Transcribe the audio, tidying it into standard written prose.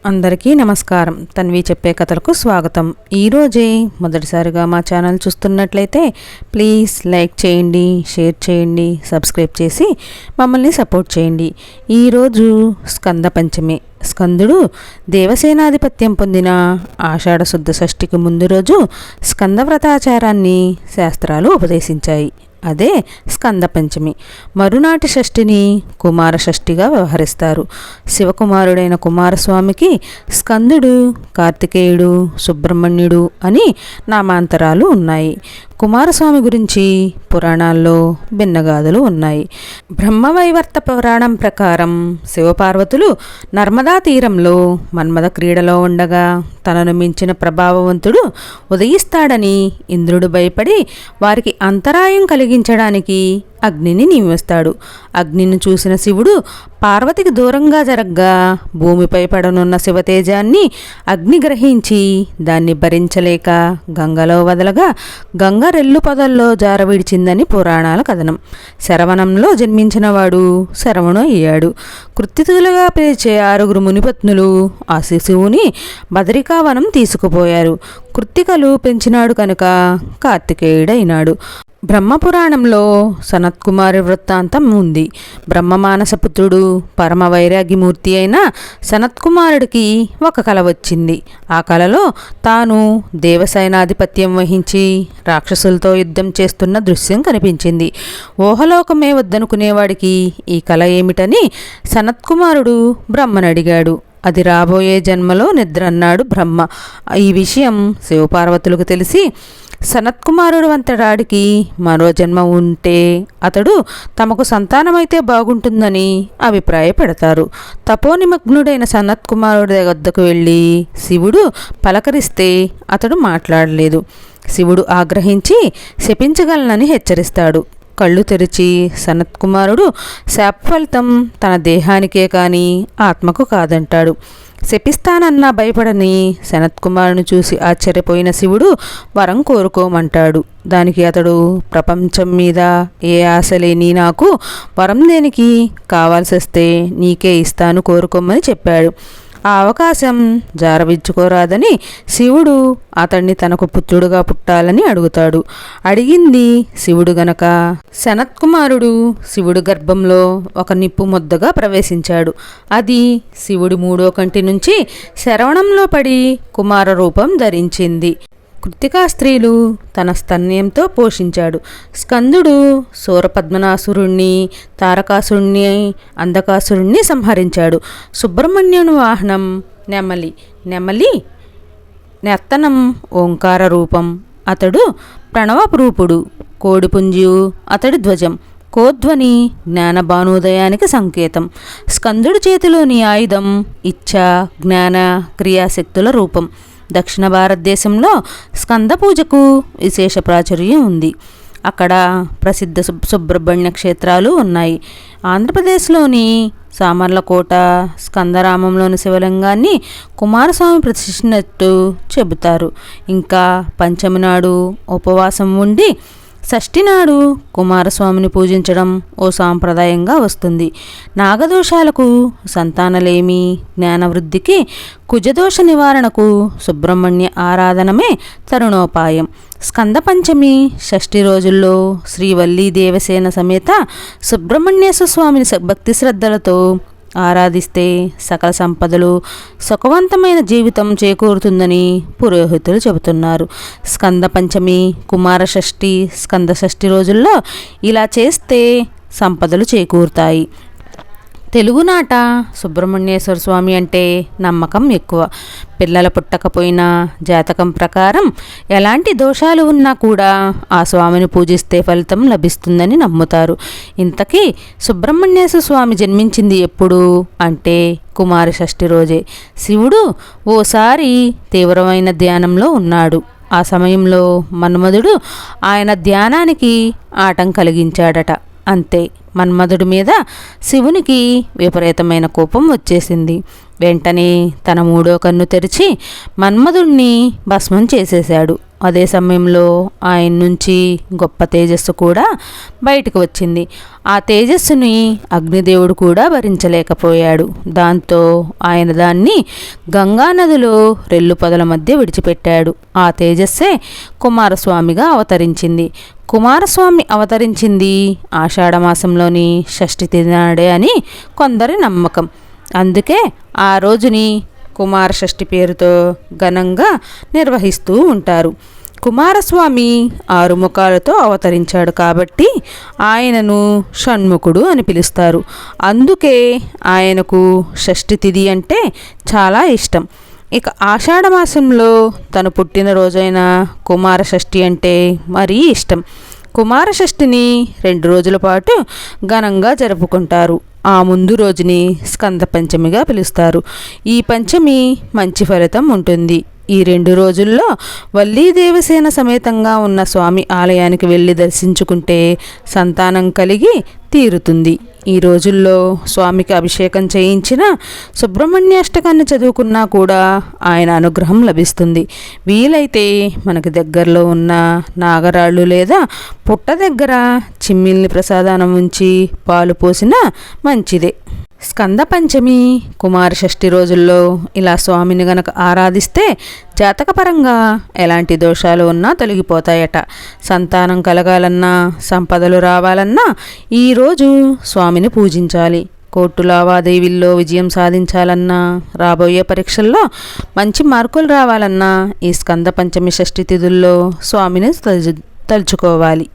అందరికీ నమస్కారం. తన్వి చెప్పే కథలకు స్వాగతం. ఈరోజే మొదటిసారిగా మా ఛానల్ చూస్తున్నట్లయితే ప్లీజ్ లైక్ చేయండి, షేర్ చేయండి, సబ్స్క్రైబ్ చేసి మమ్మల్ని సపోర్ట్ చేయండి. ఈరోజు స్కంద పంచమి. స్కందుడు దేవసేనాధిపత్యం పొందిన ఆషాఢ శుద్ధ షష్ఠికి ముందు రోజు స్కందవ్రతాచారాన్ని శాస్త్రాలు ఉపదేశించాయి. అదే స్కంద పంచమి. మరునాటి షష్ఠిని కుమార షష్ఠిగా వ్యవహరిస్తారు. శివకుమారుడైన కుమారస్వామికి స్కందుడు, కార్తికేయుడు, సుబ్రహ్మణ్యుడు అని నామాంతరాలు ఉన్నాయి. కుమారస్వామి గురించి పురాణాల్లో భిన్నగాథలు ఉన్నాయి. బ్రహ్మవైవర్త పురాణం ప్రకారం శివపార్వతులు నర్మదా తీరంలో మన్మథ క్రీడలో ఉండగా తనను మించిన ప్రభావవంతుడు ఉదయిస్తాడని ఇంద్రుడు భయపడి వారికి అంతరాయం కలిగించడానికి అగ్నిని నియమిస్తాడు. అగ్నిని చూసిన శివుడు పార్వతికి దూరంగా జరగ్గా భూమిపై పడనున్న శివతేజాన్ని అగ్ని గ్రహించి దాన్ని భరించలేక గంగలో వదలగా గంగ రెల్లు పొదల్లో జారవిడిచిందని పురాణాల కథనం. శరవణంలో జన్మించినవాడు శరవణు అయ్యాడు. కృత్తితులుగా పిలిచే 6 మునిపత్నులు ఆ శిశువుని బదరికావనం తీసుకుపోయారు. కృత్తికలు పెంచినాడు కనుక కార్తికేయుడైనాడు. బ్రహ్మపురాణంలో సనత్కుమారి వృత్తాంతం ఉంది. బ్రహ్మమానసపుత్రుడు పరమ వైరాగ్యమూర్తి అయిన సనత్కుమారుడికి ఒక కల వచ్చింది. ఆ కలలో తాను దేవసైనాధిపత్యం వహించి రాక్షసులతో యుద్ధం చేస్తున్న దృశ్యం కనిపించింది. ఊహలోకమే వద్దనుకునేవాడికి ఈ కల ఏమిటని సనత్కుమారుడు బ్రహ్మను అడిగాడు. అది రాబోయే జన్మలో నిద్ర అన్నాడు బ్రహ్మ. ఈ విషయం శివపార్వతులకు తెలిసి సనత్కుమారుడు వంతడాడికి మరో జన్మ ఉంటే అతడు తమకు సంతానమైతే బాగుంటుందని అభిప్రాయపెడతారు. తపోనిమగ్నుడైన సనత్కుమారుడి వద్దకు వెళ్ళి శివుడు పలకరిస్తే అతడు మాట్లాడలేదు. శివుడు ఆగ్రహించి శపించగలనని హెచ్చరిస్తాడు. కళ్ళు తెరిచి సనత్కుమారుడు శాపఫలితం తన దేహానికే కానీ ఆత్మకు కాదంటాడు. శపిస్తానన్నా భయపడని సనత్కుమారుని చూసి ఆశ్చర్యపోయిన శివుడు వరం కోరుకోమంటాడు. దానికి అతడు ప్రపంచం మీద ఏ ఆశ లేని నాకు వరం దేనికి, కావాల్సి వస్తే నీకే ఇస్తాను, కోరుకోమని చెప్పాడు. ఆ అవకాశం జారవించుకోరాదని శివుడు అతన్ని తనకు పుత్రుడుగా పుట్టాలని అడుగుతాడు. అడిగింది శివుడు గనక సనత్కుమారుడు శివుడు గర్భంలో ఒక నిప్పు ముద్దగా ప్రవేశించాడు. అది శివుడి 3వ కంటి నుంచి శరవణంలో పడి కుమార రూపం ధరించింది. కృత్తికా స్త్రీలు తన స్తన్యంతో పోషించాడు. స్కందుడు శూరపద్మనాసురుణ్ణి, తారకాసురుణ్ణి, అంధకాసురుణ్ణి సంహరించాడు. సుబ్రహ్మణ్యుని వాహనం నెమలి. నెమలి నెత్తనం ఓంకార రూపం. అతడు ప్రణవరూపుడు. కోడిపుంజు అతడి ధ్వజం. కోధ్వని జ్ఞానభానోదయానికి సంకేతం. స్కందుడి చేతిలోని ఆయుధం ఇచ్ఛ, జ్ఞాన, క్రియాశక్తుల రూపం. దక్షిణ భారతదేశంలో స్కంద పూజకు విశేష ప్రాచుర్యం ఉంది. అక్కడ ప్రసిద్ధ సుబ్రహ్మణ్య క్షేత్రాలు ఉన్నాయి. ఆంధ్రప్రదేశ్లోని సామర్లకోట స్కందరామంలోని శివలింగాన్ని కుమారస్వామి ప్రతిష్ఠించినట్టు చెబుతారు. ఇంకా పంచమి నాడు ఉపవాసం ఉండి షష్ఠి నాడు కుమారస్వామిని పూజించడం ఓ సాంప్రదాయంగా వస్తుంది. నాగదోషాలకు సంతానలేమి, జ్ఞానవృద్ధికి, కుజదోష నివారణకు సుబ్రహ్మణ్య ఆరాధనమే తరుణోపాయం. స్కంద పంచమి షష్ఠి రోజుల్లో శ్రీవల్లీ దేవసేన సమేత సుబ్రహ్మణ్యేశ్వర స్వామిని భక్తి శ్రద్ధలతో ఆరాధిస్తే సకల సంపదలు, సుఖవంతమైన జీవితం చేకూరుతుందని పురోహితులు చెబుతున్నారు. స్కంద పంచమి, కుమార షష్ఠి, స్కంద షష్ఠి రోజుల్లో ఇలా చేస్తే సంపదలు చేకూరుతాయి. తెలుగునాట సుబ్రహ్మణ్యేశ్వర స్వామి అంటే నమ్మకం ఎక్కువ. పిల్లలు పుట్టకపోయినా జాతకం ప్రకారం ఎలాంటి దోషాలు ఉన్నా కూడా ఆ స్వామిని పూజిస్తే ఫలితం లభిస్తుందని నమ్ముతారు. ఇంతకీ సుబ్రహ్మణ్యేశ్వర స్వామి జన్మించింది ఎప్పుడు అంటే కుమార షష్ఠి రోజే. శివుడు ఓసారి తీవ్రమైన ధ్యానంలో ఉన్నాడు. ఆ సమయంలో మన్మధుడు ఆయన ధ్యానానికి ఆటం కలిగించాడట. అంతే, మన్మధుడి మీద శివునికి విపరీతమైన కోపం వచ్చేసింది. వెంటనే తన 3వ కన్ను తెరిచి మన్మధుడిని భస్మం చేసేశాడు. అదే సమయంలో ఆయన నుంచి గొప్ప తేజస్సు కూడా బయటకు వచ్చింది. ఆ తేజస్సుని అగ్నిదేవుడు కూడా భరించలేకపోయాడు. దాంతో ఆయన దాన్ని గంగానదిలో రెల్లు పొదల మధ్య విడిచిపెట్టాడు. ఆ తేజస్సే కుమారస్వామిగా అవతరించింది. కుమారస్వామి అవతరించింది ఆషాఢమాసంలోని షష్ఠి తిథి నాడే అని కొందరి నమ్మకం. అందుకే ఆ రోజుని కుమార షష్ఠి పేరుతో ఘనంగా నిర్వహిస్తూ ఉంటారు. కుమారస్వామి 6 ముఖాలతో అవతరించాడు కాబట్టి ఆయనను షణ్ముఖుడు అని పిలుస్తారు. అందుకే ఆయనకు షష్ఠి తిథి అంటే చాలా ఇష్టం. ఇక ఆషాఢమాసంలో తను పుట్టినరోజైన కుమార షష్ఠి అంటే మరీ ఇష్టం. కుమార షష్ఠిని 2 రోజుల పాటు ఘనంగా జరుపుకుంటారు. ఆ ముందు రోజుని స్కంద పంచమిగా పిలుస్తారు. ఈ పంచమి మంచి ఫలితం ఉంటుంది. ఈ 2 రోజుల్లో వల్లీ దేవసేన సమేతంగా ఉన్న స్వామి ఆలయానికి వెళ్ళి దర్శించుకుంటే సంతానం కలిగి తీరుతుంది. ఈ రోజుల్లో స్వామికి అభిషేకం చేయించిన సుబ్రహ్మణ్యాష్టకాన్ని చదువుకున్నా కూడా ఆయన అనుగ్రహం లభిస్తుంది. వీలైతే మనకు దగ్గరలో ఉన్న నాగరాళ్ళు లేదా పుట్ట దగ్గర చిమ్మిల్ని ప్రసాదానం ఉంచి పాలు పోసినా మంచిదే. స్కంద పంచమి కుమార షష్ఠి రోజుల్లో ఇలా స్వామిని గనక ఆరాధిస్తే జాతకపరంగా ఎలాంటి దోషాలు ఉన్నా తొలగిపోతాయట. సంతానం కలగాలన్నా సంపదలు రావాలన్నా ఈరోజు స్వామిని పూజించాలి. కోర్టు లావాదేవీల్లో విజయం సాధించాలన్నా, రాబోయే పరీక్షల్లో మంచి మార్కులు రావాలన్నా ఈ స్కంద పంచమి షష్ఠి తిథుల్లో స్వామిని తలుచుకోవాలి.